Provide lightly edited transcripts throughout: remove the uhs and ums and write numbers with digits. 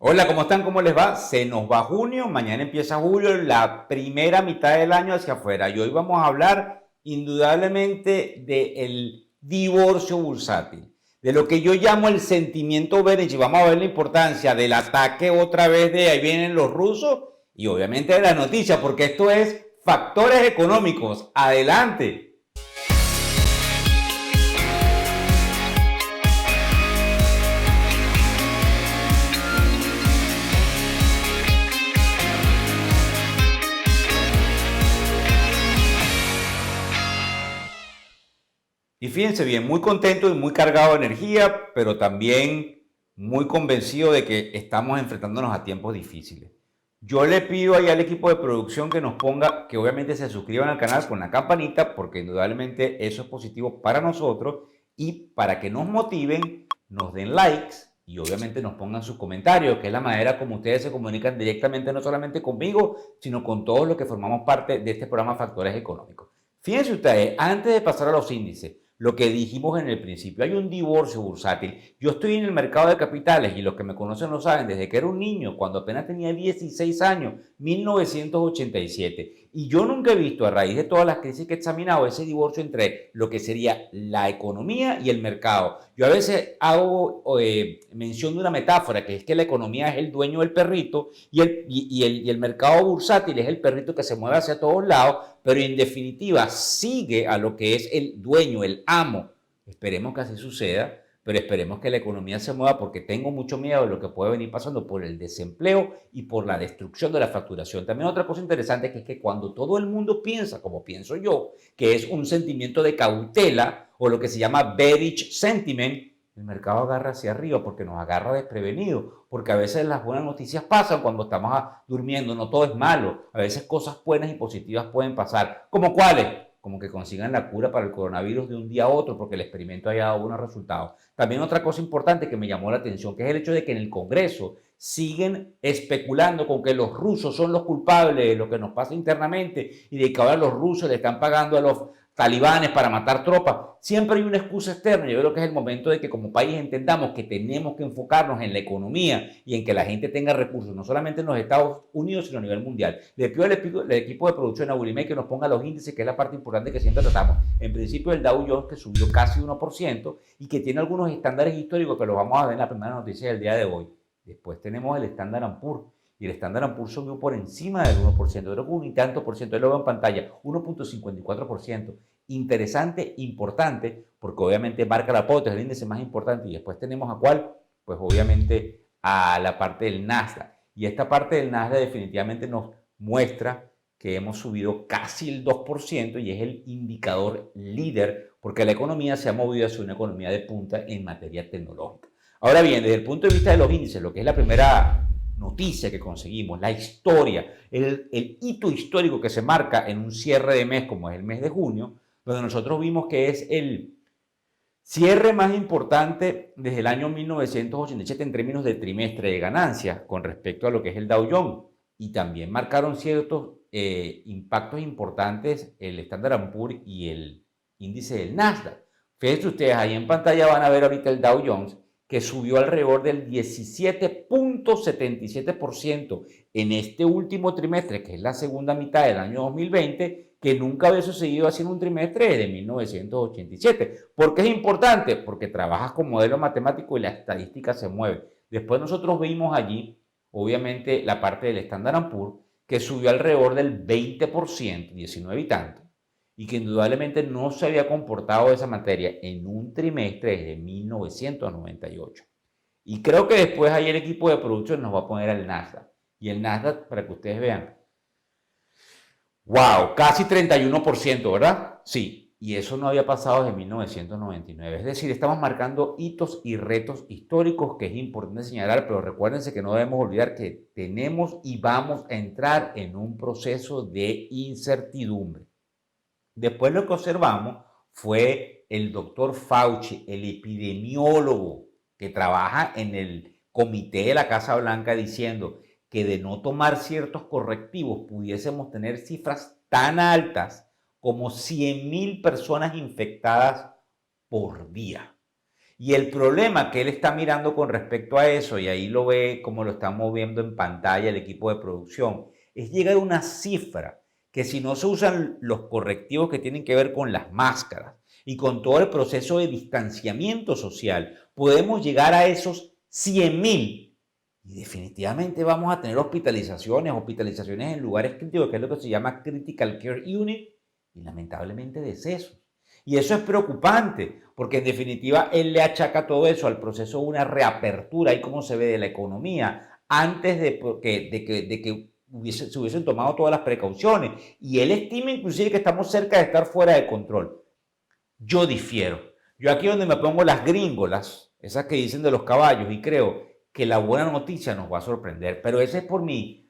Hola, ¿cómo están? ¿Cómo les va? Se nos va junio, mañana empieza julio, la primera mitad del año hacia afuera. Y hoy vamos a hablar indudablemente del divorcio bursátil, de lo que yo llamo el sentimiento Berechi. Vamos a ver la importancia del ataque otra vez de ahí vienen los rusos y obviamente de la noticia, porque esto es factores económicos. Adelante. Y fíjense bien, muy contento y muy cargado de energía, pero también muy convencido de que estamos enfrentándonos a tiempos difíciles. Yo le pido ahí al equipo de producción que nos ponga, que obviamente se suscriban al canal con la campanita, porque indudablemente eso es positivo para nosotros y para que nos motiven, nos den likes y obviamente nos pongan sus comentarios, que es la manera como ustedes se comunican directamente no solamente conmigo, sino con todos los que formamos parte de este programa Factores Económicos. Fíjense ustedes, antes de pasar a los índices, lo que dijimos en el principio, hay un divorcio bursátil. Yo estoy en el mercado de capitales y los que me conocen lo saben, desde que era un niño, cuando apenas tenía 16 años, 1987. Y yo nunca he visto, a raíz de todas las crisis que he examinado, ese divorcio entre lo que sería la economía y el mercado. Yo a veces hago mención de una metáfora, que es que la economía es el dueño del perrito y el mercado bursátil es el perrito que se mueve hacia todos lados, pero en definitiva sigue a lo que es el dueño, el amo. Esperemos que así suceda, pero esperemos que la economía se mueva porque tengo mucho miedo de lo que puede venir pasando por el desempleo y por la destrucción de la facturación. También otra cosa interesante que es que cuando todo el mundo piensa, como pienso yo, que es un sentimiento de cautela o lo que se llama bearish sentiment, el mercado agarra hacia arriba porque nos agarra desprevenidos, porque a veces las buenas noticias pasan cuando estamos durmiendo, no todo es malo, a veces cosas buenas y positivas pueden pasar. ¿Como cuáles? Como que consigan la cura para el coronavirus de un día a otro porque el experimento haya dado buenos resultados. También otra cosa importante que me llamó la atención, que es el hecho de que en el Congreso siguen especulando con que los rusos son los culpables de lo que nos pasa internamente y de que ahora los rusos le están pagando a los talibanes para matar tropas. Siempre hay una excusa externa. Yo creo que es el momento de que como país entendamos que tenemos que enfocarnos en la economía y en que la gente tenga recursos, no solamente en los Estados Unidos, sino a nivel mundial. Le pido al equipo de producción a Willimay que nos ponga los índices, que es la parte importante que siempre tratamos. En principio el Dow Jones, que subió casi 1% y que tiene algunos estándares históricos que los vamos a ver en la primera noticia del día de hoy. Después tenemos el Standard & Poor's, y el Standard & Poor's subió por encima del 1%, creo que un y tanto por ciento, yo lo veo en pantalla, 1.54%. Interesante, importante, porque obviamente marca la pauta, es el índice más importante, y después tenemos a cuál, pues obviamente a la parte del Nasdaq. Y esta parte del Nasdaq definitivamente nos muestra que hemos subido casi el 2% y es el indicador líder, porque la economía se ha movido hacia una economía de punta en materia tecnológica. Ahora bien, desde el punto de vista de los índices, lo que es la primera noticia que conseguimos, la historia, el hito histórico que se marca en un cierre de mes como es el mes de junio, donde nosotros vimos que es el cierre más importante desde el año 1987 en términos de trimestre de ganancias con respecto a lo que es el Dow Jones. Y también marcaron ciertos impactos importantes el Standard & Poor's y el índice del Nasdaq. Fíjense ustedes, ahí en pantalla van a ver ahorita el Dow Jones, que subió alrededor del 17.77% en este último trimestre, que es la segunda mitad del año 2020, que nunca había sucedido así en un trimestre desde 1987. ¿Por qué es importante? Porque trabajas con modelo matemático y la estadística se mueve. Después nosotros vimos allí, obviamente, la parte del Standard & Poor's, que subió alrededor del 20%, 19 y tanto, y que indudablemente no se había comportado de esa materia en un trimestre desde 1998. Y creo que después ahí el equipo de producción nos va a poner al Nasdaq. Y el Nasdaq, para que ustedes vean, wow, casi 31%, ¿verdad? Sí, y eso no había pasado desde 1999. Es decir, estamos marcando hitos y retos históricos que es importante señalar, pero recuérdense que no debemos olvidar que tenemos y vamos a entrar en un proceso de incertidumbre. Después lo que observamos fue el doctor Fauci, el epidemiólogo que trabaja en el comité de la Casa Blanca, diciendo que de no tomar ciertos correctivos pudiésemos tener cifras tan altas como 100,000 personas infectadas por día. Y el problema que él está mirando con respecto a eso, y ahí lo ve como lo estamos viendo en pantalla el equipo de producción, es llegar a una cifra que si no se usan los correctivos que tienen que ver con las máscaras y con todo el proceso de distanciamiento social, podemos llegar a esos 100.000 y definitivamente vamos a tener hospitalizaciones en lugares críticos, que es lo que se llama Critical Care Unit, y lamentablemente decesos. Y eso es preocupante, porque en definitiva él le achaca todo eso al proceso de una reapertura y cómo se ve de la economía antes de que se hubiesen tomado todas las precauciones. Y él estima inclusive que estamos cerca de estar fuera de control. Yo difiero. Yo aquí donde me pongo las gringolas, esas que dicen de los caballos, y creo que la buena noticia nos va a sorprender, pero ese es por mi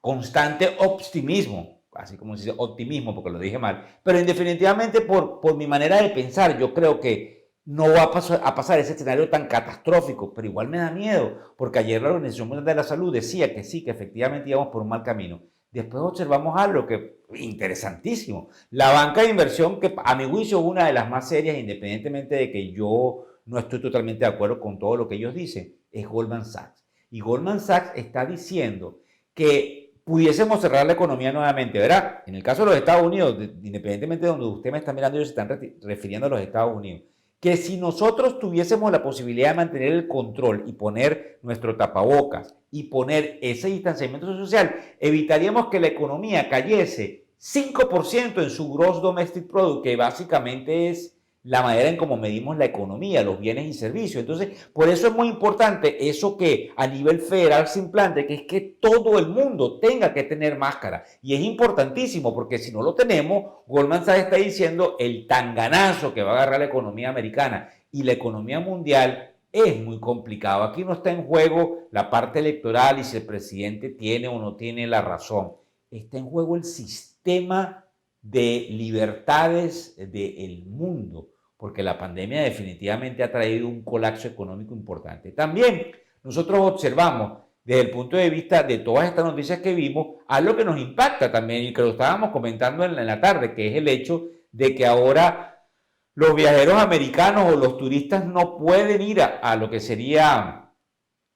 constante optimismo, así como se dice optimismo porque lo dije mal, pero definitivamente por mi manera de pensar, yo creo que no va a pasar ese escenario tan catastrófico, pero igual me da miedo, porque ayer la Organización Mundial de la Salud decía que sí, que efectivamente íbamos por un mal camino. Después observamos algo que interesantísimo. La banca de inversión, que a mi juicio es una de las más serias, independientemente de que yo no estoy totalmente de acuerdo con todo lo que ellos dicen, es Goldman Sachs. Y Goldman Sachs está diciendo que pudiésemos cerrar la economía nuevamente, ¿verdad? En el caso de los Estados Unidos, independientemente de donde usted me está mirando, ellos se están refiriendo a los Estados Unidos, que si nosotros tuviésemos la posibilidad de mantener el control y poner nuestro tapabocas y poner ese distanciamiento social, evitaríamos que la economía cayese 5% en su Gross Domestic Product, que básicamente es la manera en cómo medimos la economía, los bienes y servicios. Entonces, por eso es muy importante eso que a nivel federal se implante, que es que todo el mundo tenga que tener máscara. Y es importantísimo porque si no lo tenemos, Goldman Sachs está diciendo el tanganazo que va a agarrar la economía americana y la economía mundial es muy complicado. Aquí no está en juego la parte electoral y si el presidente tiene o no tiene la razón. Está en juego el sistema de libertades del mundo, porque la pandemia definitivamente ha traído un colapso económico importante. También nosotros observamos desde el punto de vista de todas estas noticias que vimos, algo que nos impacta también y que lo estábamos comentando en la tarde, que es el hecho de que ahora los viajeros americanos o los turistas no pueden ir a lo que sería,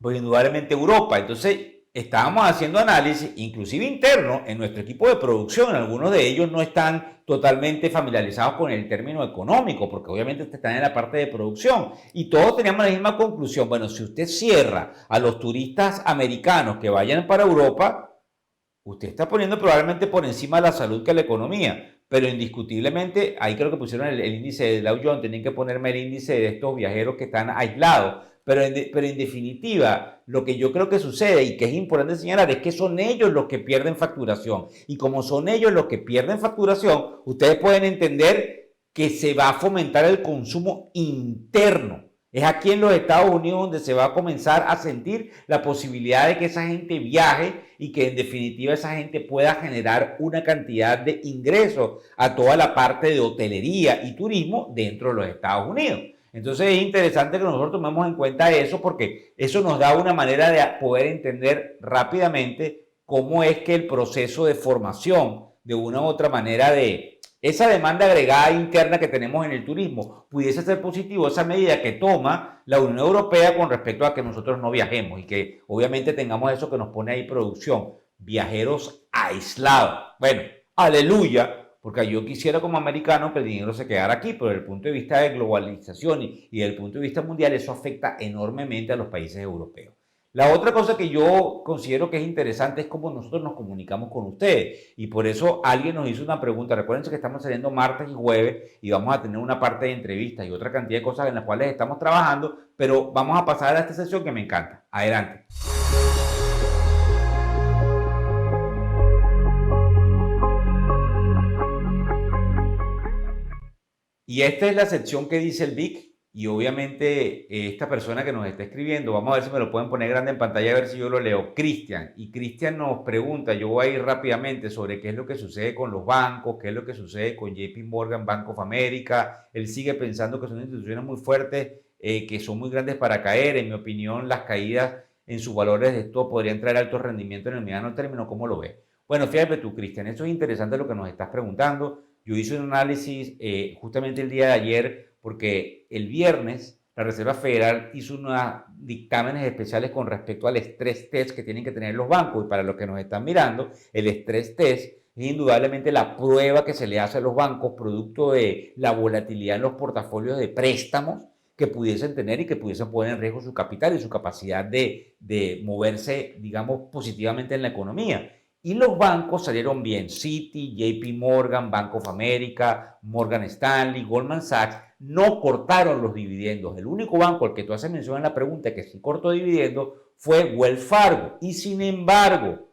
pues indudablemente Europa. Entonces, estábamos haciendo análisis, inclusive interno, en nuestro equipo de producción. Algunos de ellos no están totalmente familiarizados con el término económico, porque obviamente están en la parte de producción. Y todos teníamos la misma conclusión. Bueno, si usted cierra a los turistas americanos que vayan para Europa, usted está poniendo probablemente por encima la salud que la economía. Pero indiscutiblemente, ahí creo que pusieron el índice de Dow Jones, tienen que ponerme el índice de estos viajeros que están aislados. Pero en definitiva, lo que yo creo que sucede y que es importante señalar es que son ellos los que pierden facturación. Y como son ellos los que pierden facturación, ustedes pueden entender que se va a fomentar el consumo interno. Es aquí en los Estados Unidos donde se va a comenzar a sentir la posibilidad de que esa gente viaje y que en definitiva esa gente pueda generar una cantidad de ingresos a toda la parte de hotelería y turismo dentro de los Estados Unidos. Entonces es interesante que nosotros tomemos en cuenta eso porque eso nos da una manera de poder entender rápidamente cómo es que el proceso de formación de una u otra manera de esa demanda agregada interna que tenemos en el turismo pudiese ser positivo esa medida que toma la Unión Europea con respecto a que nosotros no viajemos y que obviamente tengamos eso que nos pone ahí producción, viajeros aislados. Bueno, aleluya. Porque yo quisiera como americano que el dinero se quedara aquí, pero desde el punto de vista de globalización y desde el punto de vista mundial, eso afecta enormemente a los países europeos. La otra cosa que yo considero que es interesante es cómo nosotros nos comunicamos con ustedes. Y por eso alguien nos hizo una pregunta. Recuerden que estamos saliendo martes y jueves y vamos a tener una parte de entrevistas y otra cantidad de cosas en las cuales estamos trabajando, pero vamos a pasar a esta sesión que me encanta. Adelante. Y esta es la sección que dice el VIC y obviamente esta persona que nos está escribiendo, vamos a ver si me lo pueden poner grande en pantalla a ver si yo lo leo, Cristian. Y Cristian nos pregunta, yo voy a ir rápidamente sobre qué es lo que sucede con los bancos, qué es lo que sucede con JP Morgan, Bank of America. Él sigue pensando que son instituciones muy fuertes, que son muy grandes para caer. En mi opinión, las caídas en sus valores de esto podrían traer alto rendimiento en el mediano término. ¿Cómo lo ves? Bueno, fíjate tú, Cristian, esto es interesante lo que nos estás preguntando. Yo hice un análisis justamente el día de ayer porque el viernes la Reserva Federal hizo unos dictámenes especiales con respecto al estrés test que tienen que tener los bancos. Y para los que nos están mirando, el estrés test es indudablemente la prueba que se le hace a los bancos producto de la volatilidad en los portafolios de préstamos que pudiesen tener y que pudiesen poner en riesgo su capital y su capacidad de moverse, digamos, positivamente en la economía. Y los bancos salieron bien. Citi, JP Morgan, Bank of America, Morgan Stanley, Goldman Sachs, no cortaron los dividendos. El único banco al que tú haces mención en la pregunta que sí cortó dividendos fue Wells Fargo. Y sin embargo,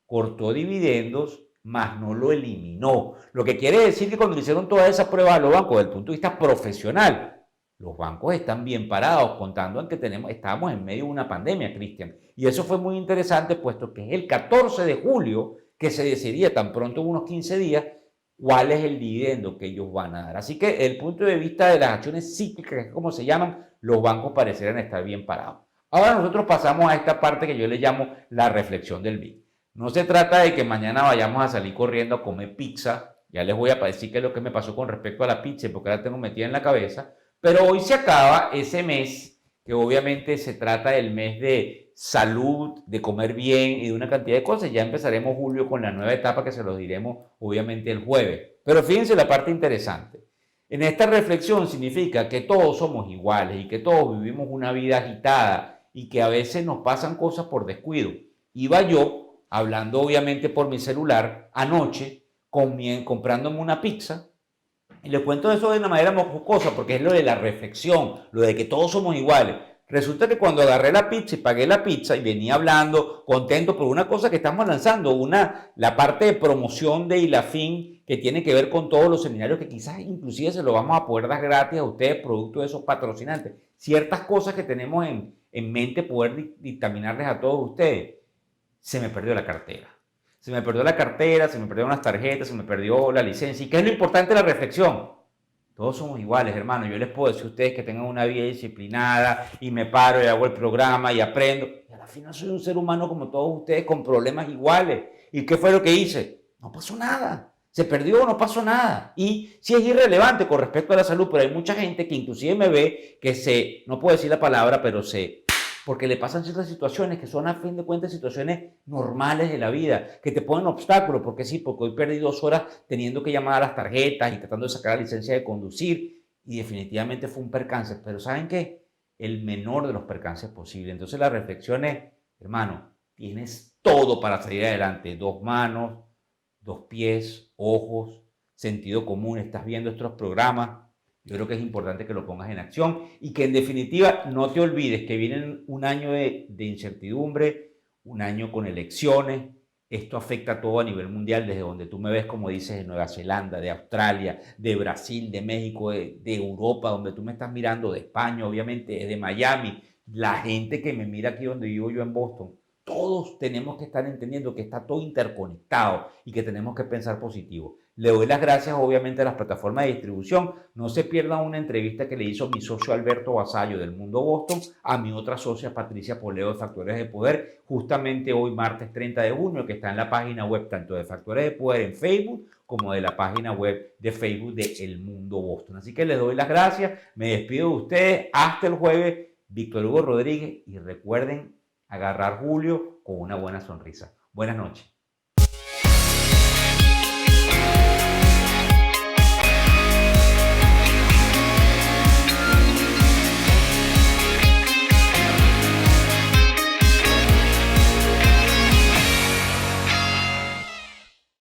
cortó dividendos, mas no lo eliminó. Lo que quiere decir que cuando hicieron todas esas pruebas a los bancos desde el punto de vista profesional, los bancos están bien parados, contando en que estábamos en medio de una pandemia, Cristian. Y eso fue muy interesante, puesto que es el 14 de julio que se decidía tan pronto en unos 15 días cuál es el dividendo que ellos van a dar. Así que desde el punto de vista de las acciones cíclicas, como se llaman, los bancos parecieran estar bien parados. Ahora nosotros pasamos a esta parte que yo le llamo la reflexión del BIC. No se trata de que mañana vayamos a salir corriendo a comer pizza. Ya les voy a decir qué es lo que me pasó con respecto a la pizza, porque la tengo metida en la cabeza. Pero hoy se acaba ese mes, que obviamente se trata del mes de salud, de comer bien y de una cantidad de cosas. Ya empezaremos julio con la nueva etapa que se los diremos obviamente el jueves. Pero fíjense la parte interesante. En esta reflexión significa que todos somos iguales y que todos vivimos una vida agitada y que a veces nos pasan cosas por descuido. Iba yo, hablando obviamente por mi celular, anoche, comprándome una pizza. Y les cuento eso de una manera jocosa porque es lo de la reflexión, lo de que todos somos iguales. Resulta que cuando agarré la pizza y pagué la pizza y venía hablando, contento por una cosa que estamos lanzando, la parte de promoción de Ilafin que tiene que ver con todos los seminarios que quizás inclusive se lo vamos a poder dar gratis a ustedes, producto de esos patrocinantes. Ciertas cosas que tenemos en mente poder dictaminarles a todos ustedes. Se me perdió la cartera. Se me perdió la cartera, se me perdieron las tarjetas, se me perdió la licencia. ¿Y qué es lo importante de la reflexión? Todos somos iguales, hermano. Yo les puedo decir a ustedes que tengan una vida disciplinada y me paro y hago el programa y aprendo. Y a la final soy un ser humano como todos ustedes con problemas iguales. ¿Y qué fue lo que hice? No pasó nada. Se perdió, no pasó nada. Y sí es irrelevante con respecto a la salud, pero hay mucha gente que inclusive me ve que no puedo decir la palabra, pero porque le pasan ciertas situaciones que son a fin de cuentas situaciones normales de la vida, que te ponen obstáculos, porque sí, porque hoy perdí 2 horas teniendo que llamar a las tarjetas y tratando de sacar la licencia de conducir y definitivamente fue un percance, pero ¿saben qué? El menor de los percances posible. Entonces la reflexión es, hermano, tienes todo para salir adelante, 2 manos, 2 pies, ojos, sentido común, estás viendo estos programas. Yo creo que es importante que lo pongas en acción y que en definitiva no te olvides que viene un año de incertidumbre, un año con elecciones. Esto afecta a todo a nivel mundial, desde donde tú me ves, como dices, de Nueva Zelanda, de Australia, de Brasil, de México, de Europa, donde tú me estás mirando, de España, obviamente, de Miami, la gente que me mira aquí donde vivo yo en Boston. Todos tenemos que estar entendiendo que está todo interconectado y que tenemos que pensar positivo. Le doy las gracias obviamente a las plataformas de distribución. No se pierdan una entrevista que le hizo mi socio Alberto Vasallo del Mundo Boston a mi otra socia Patricia Poleo de Factores de Poder, justamente hoy martes 30 de junio, que está en la página web tanto de Factores de Poder en Facebook como de la página web de Facebook de El Mundo Boston. Así que les doy las gracias, me despido de ustedes, hasta el jueves, Víctor Hugo Rodríguez, y recuerden agarrar julio con una buena sonrisa. Buenas noches.